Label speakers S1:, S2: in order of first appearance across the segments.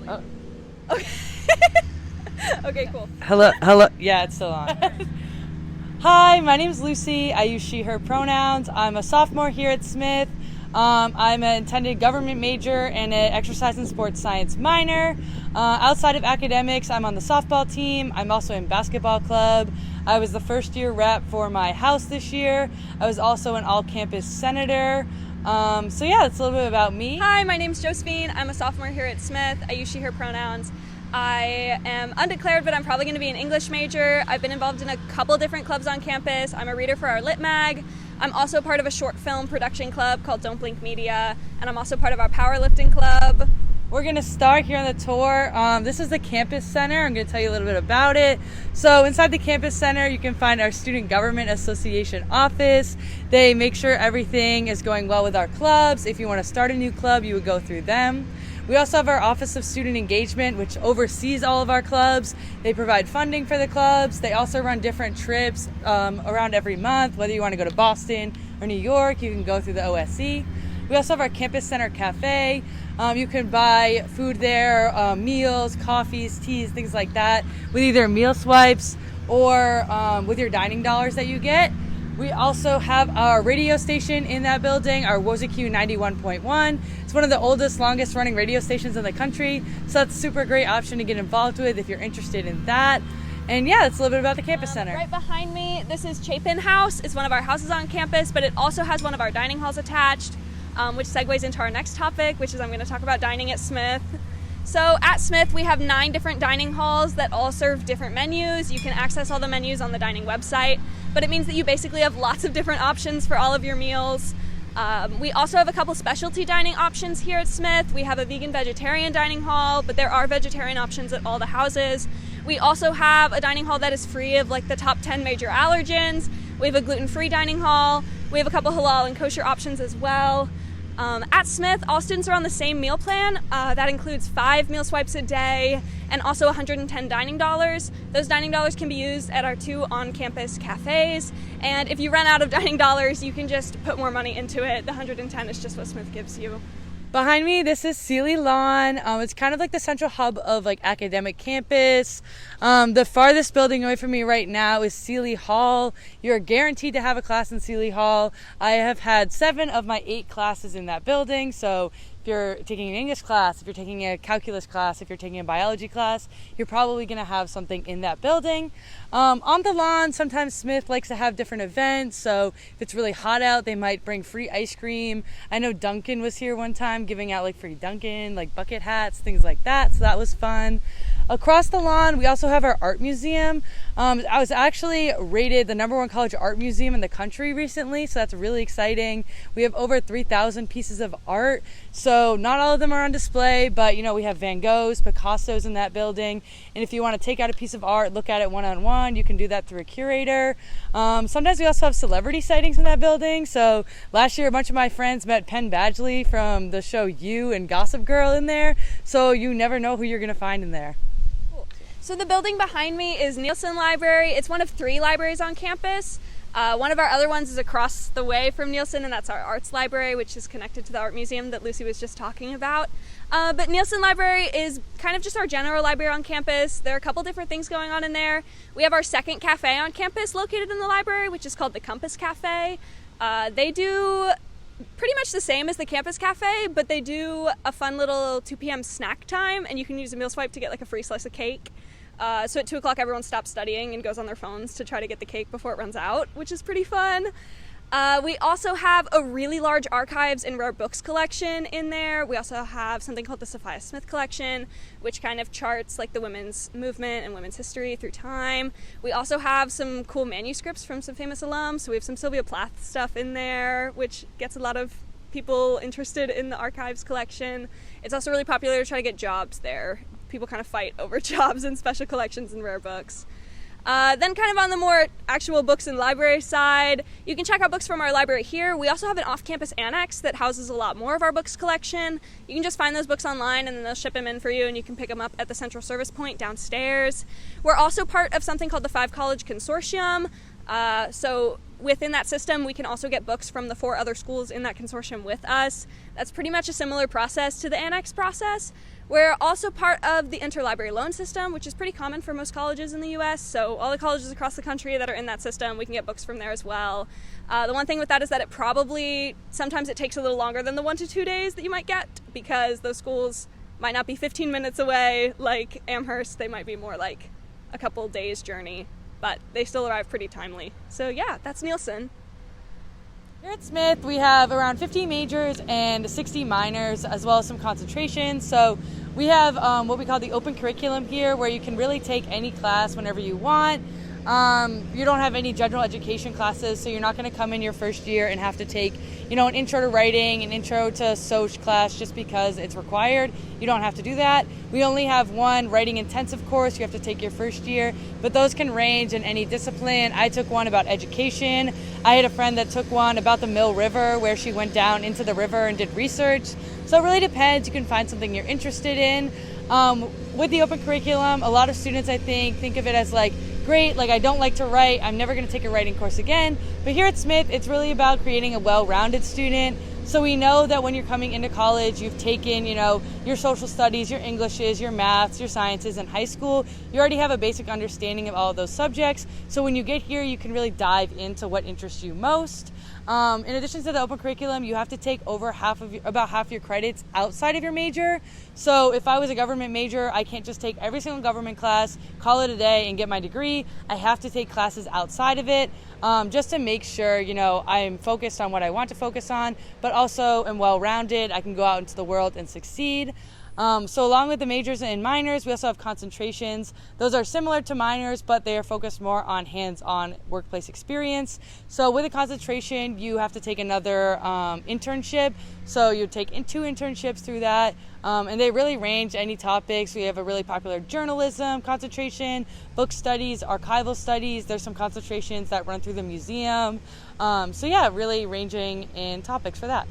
S1: Oh.
S2: Okay. Okay, cool.
S1: Hello. Yeah, it's still on. Hi, my name's Lucy. I use she, her pronouns. I'm a sophomore here at Smith. I'm an intended government major and an exercise and sports science minor. Outside of academics, I'm on the softball team. I'm also in basketball club. I was the first year rep for my house this year. I was also an all-campus senator. So yeah, that's a little bit about me.
S2: Hi, my name's Josephine. I'm a sophomore here at Smith. I use she, her pronouns. I am undeclared, but I'm probably going to be an English major. I've been involved in a couple different clubs on campus. I'm a reader for our Lit Mag. I'm also part of a short film production club called Don't Blink Media, and I'm also part of our powerlifting club.
S1: We're going to start here on the tour. This is the Campus Center. I'm going to tell you a little bit about it. So inside the Campus Center, you can find our Student Government Association office. They make sure everything is going well with our clubs. If you want to start a new club, you would go through them. We also have our Office of Student Engagement, which oversees all of our clubs. They provide funding for the clubs. They also run different trips around every month. Whether you want to go to Boston or New York, you can go through the OSC. We also have our Campus Center Cafe. You can buy food there, meals, coffees, teas, things like that, with either meal swipes or with your dining dollars that you get. We also have our radio station in that building, our WOZQ 91.1. It's one of the oldest, longest running radio stations in the country. So that's a super great option to get involved with if you're interested in that. And yeah, that's a little bit about the Campus Center.
S2: Right behind me, this is Chapin House. It's one of our houses on campus, but it also has one of our dining halls attached, which segues into our next topic, which is I'm going to talk about dining at Smith. So at Smith, we have 9 different dining halls that all serve different menus. You can access all the menus on the dining website, but it means that you basically have lots of different options for all of your meals. We also have a couple specialty dining options here at Smith. We have a vegan-vegetarian dining hall, but there are vegetarian options at all the houses. We also have a dining hall that is free of like the top 10 major allergens. We have a gluten-free dining hall. We have a couple halal and kosher options as well. At Smith, all students are on the same meal plan. That includes 5 meal swipes a day and also 110 dining dollars. Those dining dollars can be used at our 2 on-campus cafes. And if you run out of dining dollars, you can just put more money into it. The 110 is just what Smith gives you.
S1: Behind me, this is Seeley Lawn. It's kind of like the central hub of like academic campus. The farthest building away from me right now is Seeley Hall. You're guaranteed to have a class in Seeley Hall. I have had 7 of my 8 classes in that building. So if you're taking an English class, if you're taking a calculus class, if you're taking a biology class, you're probably going to have something in that building. On the lawn, sometimes Smith likes to have different events. So if it's really hot out, they might bring free ice cream. I know Duncan was here one time giving out like free Duncan, like bucket hats, things like that. So that was fun. Across the lawn, we also have our art museum. I was actually rated the #1 college art museum in the country recently, so that's really exciting. We have over 3,000 pieces of art, so not all of them are on display, but you know, we have Van Goghs, Picassos in that building, and if you want to take out a piece of art, look at it one-on-one, you can do that through a curator. Sometimes we also have celebrity sightings in that building, so last year a bunch of my friends met Penn Badgley from the show You and Gossip Girl in there, so you never know who you're going to find in there.
S2: So the building behind me is Nielsen Library. It's one of 3 libraries on campus. One of our other ones is across the way from Nielsen, and that's our arts library, which is connected to the art museum that Lucy was just talking about. But Nielsen Library is kind of just our general library on campus. There are a couple different things going on in there. We have our second cafe on campus located in the library, which is called the Compass Cafe. They do pretty much the same as the campus cafe, but they do a fun little 2 p.m. snack time, and you can use a meal swipe to get like a free slice of cake. So at 2 o'clock, everyone stops studying and goes on their phones to try to get the cake before it runs out, which is pretty fun. We also have a really large archives and rare books collection in there. We also have something called the Sophia Smith collection, which kind of charts like the women's movement and women's history through time. We also have some cool manuscripts from some famous alums. So we have some Sylvia Plath stuff in there, which gets a lot of people interested in the archives collection. It's also really popular to try to get jobs there. People kind of fight over jobs and special collections and rare books. Then kind of on the more actual books and library side, you can check out books from our library here. We also have an off-campus annex that houses a lot more of our books collection. You can just find those books online and then they'll ship them in for you and you can pick them up at the central service point downstairs. We're also part of something called the 5 College Consortium. So within that system, we can also get books from the 4 other schools in that consortium with us. That's pretty much a similar process to the annex process. We're also part of the interlibrary loan system, which is pretty common for most colleges in the U.S. So all the colleges across the country that are in that system, we can get books from there as well. The one thing with that is that sometimes it takes a little longer than the 1 to 2 days that you might get, because those schools might not be 15 minutes away like Amherst. They might be more like a couple days journey, but they still arrive pretty timely. So yeah, that's Nielsen.
S1: Here at Smith, we have around 50 majors and 60 minors, as well as some concentrations. So we have what we call the open curriculum here, where you can really take any class whenever you want. You don't have any general education classes, so you're not going to come in your first year and have to take, an intro to writing, an intro to Soc class just because it's required. You don't have to do that. We only have one writing intensive course you have to take your first year, but those can range in any discipline. I took one about education. I had a friend that took one about the Mill River, where she went down into the river and did research. So it really depends. You can find something you're interested in. With the open curriculum, a lot of students, I think of it as like, great, like I don't like to write, I'm never going to take a writing course again. But here at Smith, it's really about creating a well-rounded student. So we know that when you're coming into college, you've taken, your social studies, your Englishes, your maths, your sciences in high school. You already have a basic understanding of all of those subjects. So when you get here, you can really dive into what interests you most. In addition to the open curriculum, you have to take about half your credits outside of your major. So if I was a government major, I can't just take every single government class, call it a day, and get my degree. I have to take classes outside of it, just to make sure, I'm focused on what I want to focus on, but also am well-rounded. I can go out into the world and succeed. So along with the majors and minors, we also have concentrations. Those are similar to minors, but they are focused more on hands-on workplace experience. So with a concentration, you have to take another internship. So you take 2 internships through that, and they really range any topics. We have a really popular journalism concentration, book studies, archival studies. There's some concentrations that run through the museum. So yeah, really ranging in topics for that.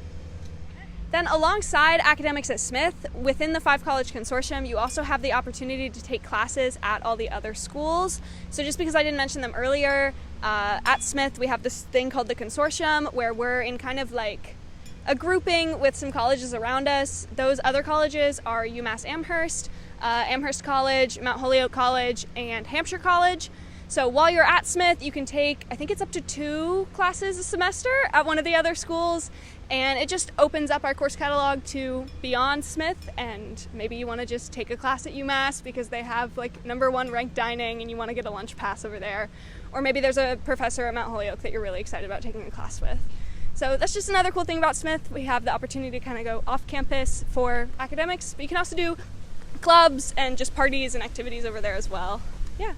S2: Then alongside academics at Smith, within the 5-college consortium, you also have the opportunity to take classes at all the other schools. So just because I didn't mention them earlier, at Smith we have this thing called the consortium, where we're in kind of like a grouping with some colleges around us. Those other colleges are UMass Amherst, Amherst College, Mount Holyoke College, and Hampshire College. So while you're at Smith, you can take, I think it's up to 2 classes a semester at one of the other schools, and it just opens up our course catalog to beyond Smith. And maybe you want to just take a class at UMass because they have like #1 ranked dining and you want to get a lunch pass over there. Or maybe there's a professor at Mount Holyoke that you're really excited about taking a class with. So that's just another cool thing about Smith. We have the opportunity to kind of go off campus for academics, but you can also do clubs and just parties and activities over there as well. Yeah.